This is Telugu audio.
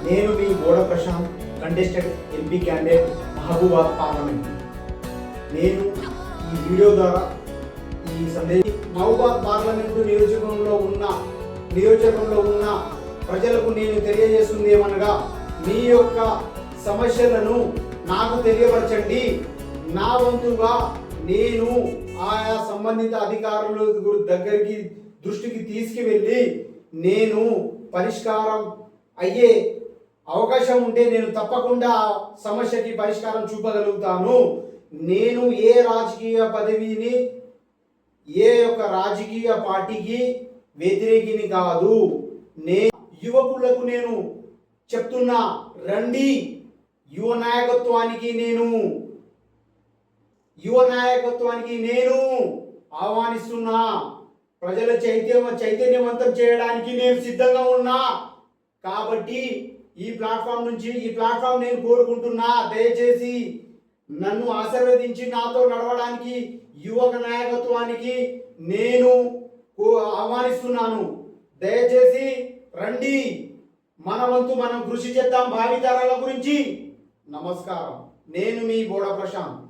నేను మీ Boda Prashanth, contested MP candidate Mahabubabad parliament. నేను ఈ వీడియో ద్వారా ఈ సందేశం మహబూబాద్ పార్లమెంటు నియోజకవర్గంలో ఉన్న ప్రజలకు నేను తెలియజేస్తుంది ఏమనగా, మీ యొక్క సమస్యలను నాకు తెలియపరచండి. నా వంతుగా నేను ఆయా సంబంధిత అధికారుల దృష్టికి తీసుకువెళ్ళి నేను పరిష్కారం అయ్యే అవకాశం ఉంటే నేను తప్పకుండా సమస్యకి పరిష్కారం చూపగలుగుతాను. నేను ఏ రాజకీయ పదవిని, ఏ యొక్క రాజకీయ పార్టీకి వ్యతిరేకిని కాదు. యువకులకు నేను చెప్తున్నా, రండి యువ నాయకత్వానికి నేను ఆహ్వానిస్తున్నా. ప్రజల చైతన్యవంతం చేయడానికి నేను సిద్ధంగా ఉన్నా. కాబట్టి ఈ ప్లాట్ఫామ్ నేను కోరుకుంటున్నా. దయచేసి నన్ను ఆశీర్వదించి నాతో నడవడానికి యువక నాయకత్వానికి నేను ఆహ్వానిస్తున్నాను. దయచేసి రండి, మన వంతు మనం కృషి చేద్దాం భావితరాల గురించి. నమస్కారం. నేను మీ బోడ ప్రశాంత్.